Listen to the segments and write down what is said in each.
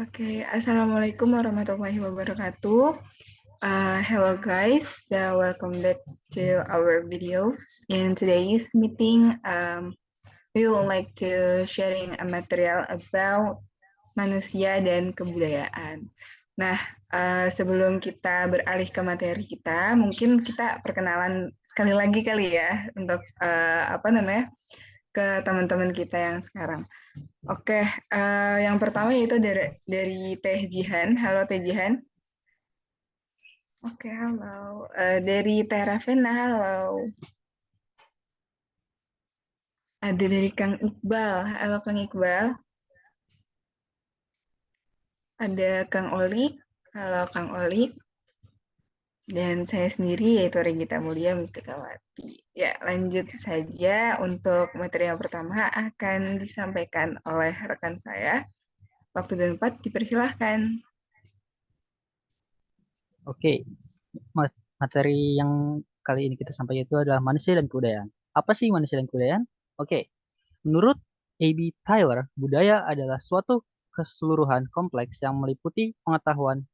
Oke, Assalamualaikum warahmatullahi wabarakatuh. Hello guys, welcome back to our videos. In today's meeting, we would like to sharing a material about manusia dan kebudayaan. Nah, sebelum kita beralih ke materi kita, mungkin kita perkenalan sekali lagi kali ya untuk ke teman-teman kita yang sekarang. Oke, yang pertama yaitu dari Teh Jihan. Halo Teh Jihan. Oke, halo. Dari Teh Ravena, halo. Ada dari Kang Iqbal. Halo Kang Iqbal. Ada Kang Olik. Halo Kang Olik. Dan saya sendiri yaitu Regita Mulia Mustikawati. Ya, lanjut saja untuk materi yang pertama akan disampaikan oleh rekan saya. Waktu dan tempat dipersilahkan. Oke, materi yang kali ini kita sampaikan itu adalah manusia dan kebudayaan. Apa sih manusia dan kebudayaan? Oke, menurut A.B. Tyler, budaya adalah suatu keseluruhan kompleks yang meliputi pengetahuan,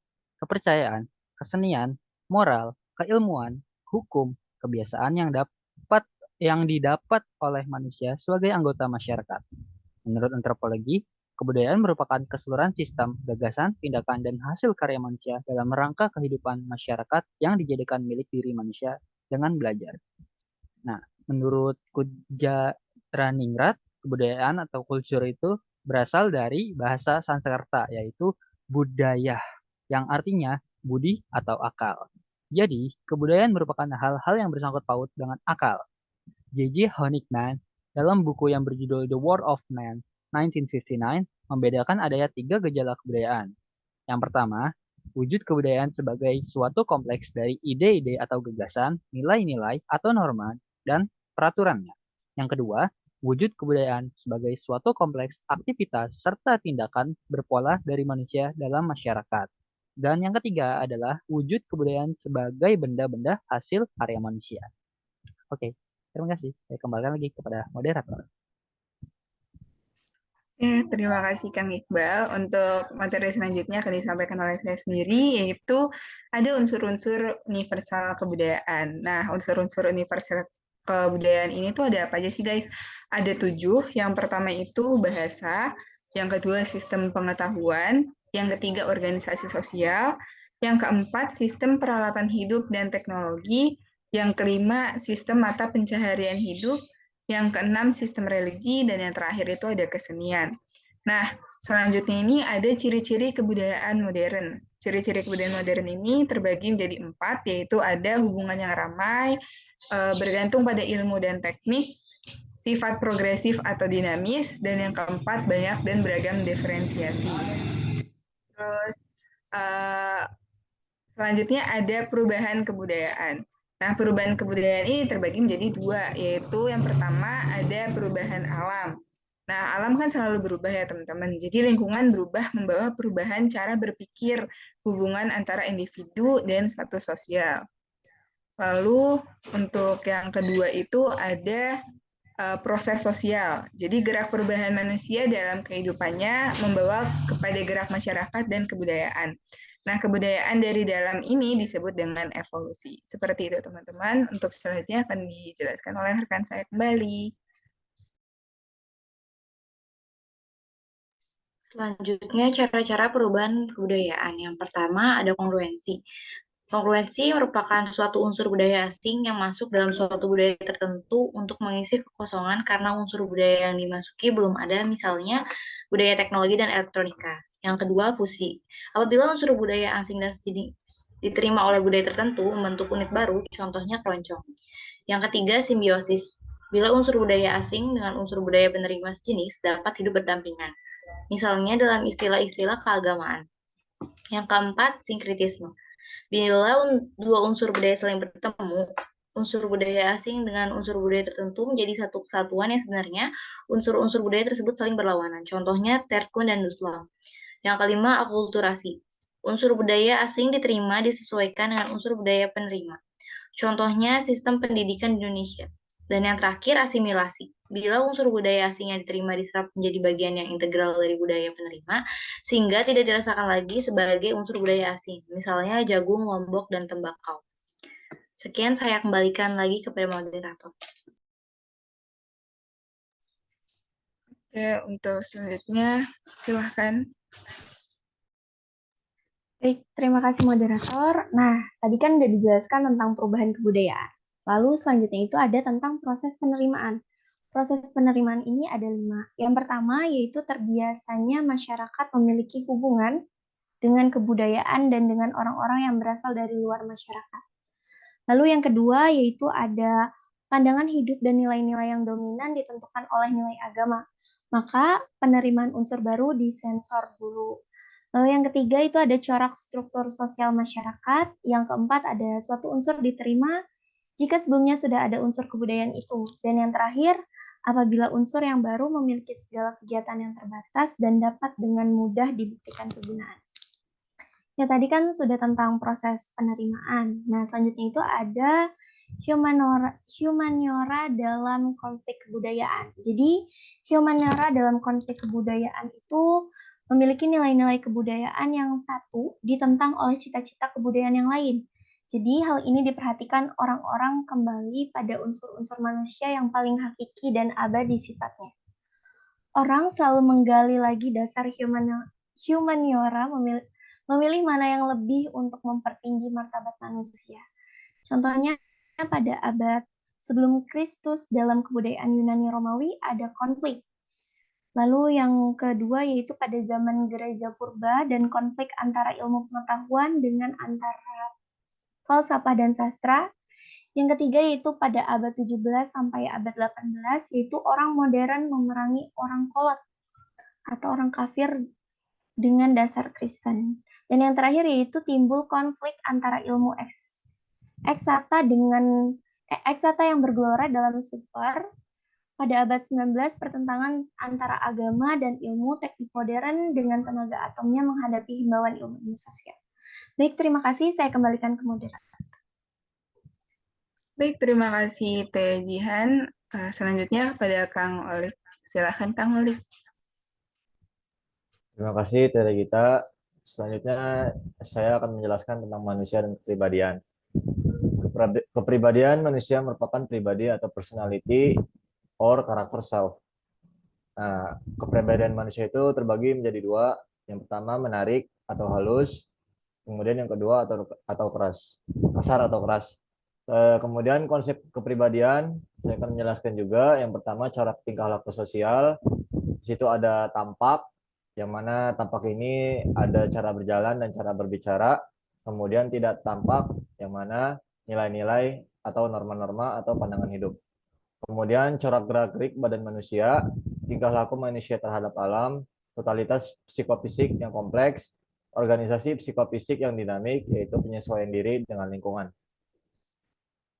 kepercayaan, kesenian, moral, keilmuan, hukum, kebiasaan yang didapat oleh manusia sebagai anggota masyarakat. Menurut antropologi, kebudayaan merupakan keseluruhan sistem, gagasan, tindakan, dan hasil karya manusia dalam rangka kehidupan masyarakat yang dijadikan milik diri manusia dengan belajar. Nah, menurut Kujaraningrat, kebudayaan atau kultur itu berasal dari bahasa Sanskerta, yaitu budaya, yang artinya budi atau akal. Jadi, kebudayaan merupakan hal-hal yang bersangkut paut dengan akal. J.J. Honigman dalam buku yang berjudul The War of Man 1959 membedakan adanya tiga gejala kebudayaan. Yang pertama, wujud kebudayaan sebagai suatu kompleks dari ide-ide atau gagasan, nilai-nilai atau norma, dan peraturannya. Yang kedua, wujud kebudayaan sebagai suatu kompleks aktivitas serta tindakan berpola dari manusia dalam masyarakat. Dan yang ketiga adalah wujud kebudayaan sebagai benda-benda hasil karya manusia. Oke, terima kasih. Saya kembalikan lagi kepada moderator. Terima kasih Kang Iqbal. Untuk materi selanjutnya akan disampaikan oleh saya sendiri, yaitu ada unsur-unsur universal kebudayaan. Nah, unsur-unsur universal kebudayaan ini tuh ada apa aja sih guys? Ada 7. Yang pertama itu bahasa, yang kedua sistem pengetahuan, yang ketiga organisasi sosial, yang keempat sistem peralatan hidup dan teknologi, yang kelima sistem mata pencaharian hidup, yang keenam sistem religi, dan yang terakhir itu ada kesenian. Nah, selanjutnya ini ada ciri-ciri kebudayaan modern. Ciri-ciri kebudayaan modern ini terbagi menjadi 4, yaitu ada hubungan yang ramai, bergantung pada ilmu dan teknik, sifat progresif atau dinamis, dan yang keempat banyak dan beragam diferensiasi. Terus selanjutnya ada perubahan kebudayaan. Nah, perubahan kebudayaan ini terbagi menjadi 2, yaitu yang pertama ada perubahan alam. Nah, alam kan selalu berubah ya, teman-teman. Jadi lingkungan berubah membawa perubahan cara berpikir, hubungan antara individu dan status sosial. Lalu untuk yang kedua itu ada proses sosial. Jadi gerak perubahan manusia dalam kehidupannya membawa kepada gerak masyarakat dan kebudayaan. Nah, kebudayaan dari dalam ini disebut dengan evolusi. Seperti itu, teman-teman. Untuk selanjutnya akan dijelaskan oleh rekan saya kembali. Selanjutnya, cara-cara perubahan kebudayaan. Yang pertama, ada kongruensi. Kongruensi merupakan suatu unsur budaya asing yang masuk dalam suatu budaya tertentu untuk mengisi kekosongan karena unsur budaya yang dimasuki belum ada, misalnya budaya teknologi dan elektronika. Yang kedua, fusi. Apabila unsur budaya asing dan sejenis diterima oleh budaya tertentu, membentuk unit baru, contohnya keroncong. Yang ketiga, simbiosis. Bila unsur budaya asing dengan unsur budaya penerima sejenis dapat hidup berdampingan. Misalnya dalam istilah-istilah keagamaan. Yang keempat, sinkritisme. Bila dua unsur budaya saling bertemu, unsur budaya asing dengan unsur budaya tertentu menjadi satu kesatuan yang sebenarnya unsur-unsur budaya tersebut saling berlawanan. Contohnya Terkun dan Duslam. Yang kelima, akulturasi. Unsur budaya asing diterima disesuaikan dengan unsur budaya penerima. Contohnya sistem pendidikan di Indonesia. Dan yang terakhir, asimilasi. Bila unsur budaya asing yang diterima diserap menjadi bagian yang integral dari budaya penerima, sehingga tidak dirasakan lagi sebagai unsur budaya asing. Misalnya jagung, lombok, dan tembakau. Sekian, saya kembalikan lagi kepada moderator. Oke, untuk selanjutnya silahkan. Baik, terima kasih moderator. Nah, tadi kan udah dijelaskan tentang perubahan kebudayaan. Lalu selanjutnya itu ada tentang proses penerimaan. Proses penerimaan ini ada 5. Yang pertama yaitu terbiasanya masyarakat memiliki hubungan dengan kebudayaan dan dengan orang-orang yang berasal dari luar masyarakat. Lalu yang kedua yaitu ada pandangan hidup dan nilai-nilai yang dominan ditentukan oleh nilai agama. Maka penerimaan unsur baru disensor dulu. Lalu yang ketiga itu ada corak struktur sosial masyarakat. Yang keempat ada suatu unsur diterima jika sebelumnya sudah ada unsur kebudayaan itu. Dan yang terakhir, apabila unsur yang baru memiliki segala kegiatan yang terbatas dan dapat dengan mudah dibuktikan kegunaan. Ya, tadi kan sudah tentang proses penerimaan. Nah, selanjutnya itu ada humaniora dalam konflik kebudayaan. Jadi, humaniora dalam konflik kebudayaan itu memiliki nilai-nilai kebudayaan yang satu ditentang oleh cita-cita kebudayaan yang lain. Jadi, hal ini diperhatikan orang-orang kembali pada unsur-unsur manusia yang paling hakiki dan abadi sifatnya. Orang selalu menggali lagi dasar humaniora memilih mana yang lebih untuk mempertinggi martabat manusia. Contohnya pada abad sebelum Kristus dalam kebudayaan Yunani Romawi ada konflik. Lalu yang kedua yaitu pada zaman gereja purba dan konflik antara ilmu pengetahuan dengan antara falsafah dan sastra. Yang ketiga yaitu pada abad 17 sampai abad 18 yaitu orang modern memerangi orang kolot atau orang kafir dengan dasar Kristen. Dan yang terakhir yaitu timbul konflik antara ilmu eksata yang bergelora dalam super. Pada abad 19, pertentangan antara agama dan ilmu teknik modern dengan tenaga atomnya menghadapi himbauan ilmu sosial. Baik, terima kasih. Saya kembalikan ke moderator. Baik, terima kasih Teh Jihan. Selanjutnya pada Kang Olik. Silakan Kang Olik. Terima kasih Teh Gita. Selanjutnya saya akan menjelaskan tentang manusia dan kepribadian. Kepribadian manusia merupakan pribadi atau personality or karakter self. Nah, kepribadian manusia itu terbagi menjadi dua. Yang pertama menarik atau halus, kemudian yang kedua atau keras, kasar atau keras. Kemudian konsep kepribadian saya akan menjelaskan juga. Yang pertama corak tingkah laku sosial. Di situ ada tampak, yang mana tampak ini ada cara berjalan dan cara berbicara. Kemudian tidak tampak, yang mana nilai-nilai atau norma-norma atau pandangan hidup. Kemudian corak gerak-gerik badan manusia, tingkah laku manusia terhadap alam, totalitas psikofisik yang kompleks, organisasi psikofisik yang dinamik, yaitu penyesuaian diri dengan lingkungan.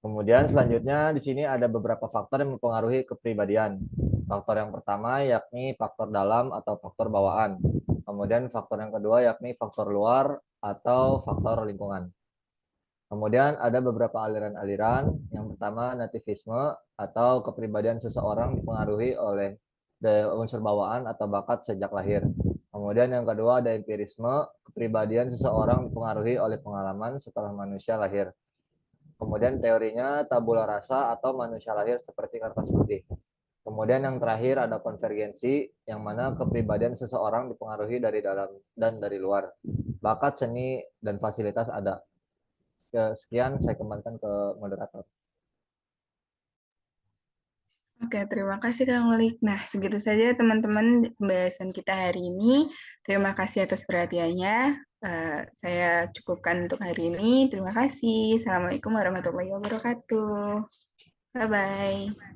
Kemudian selanjutnya di sini ada beberapa faktor yang mempengaruhi kepribadian. Faktor yang pertama yakni faktor dalam atau faktor bawaan. Kemudian faktor yang kedua yakni faktor luar atau faktor lingkungan. Kemudian ada beberapa aliran-aliran. Yang pertama nativisme atau kepribadian seseorang dipengaruhi oleh unsur bawaan atau bakat sejak lahir. Kemudian yang kedua ada empirisme, kepribadian seseorang dipengaruhi oleh pengalaman setelah manusia lahir. Kemudian teorinya tabula rasa atau manusia lahir seperti kertas putih. Kemudian yang terakhir ada konvergensi, yang mana kepribadian seseorang dipengaruhi dari dalam dan dari luar. Bakat, seni, dan fasilitas ada. Sekian saya kembalikan ke moderator. Oke, terima kasih Kang Olik. Nah, segitu saja teman-teman pembahasan kita hari ini. Terima kasih atas perhatiannya. Saya cukupkan untuk hari ini. Terima kasih. Assalamualaikum warahmatullahi wabarakatuh. Bye-bye.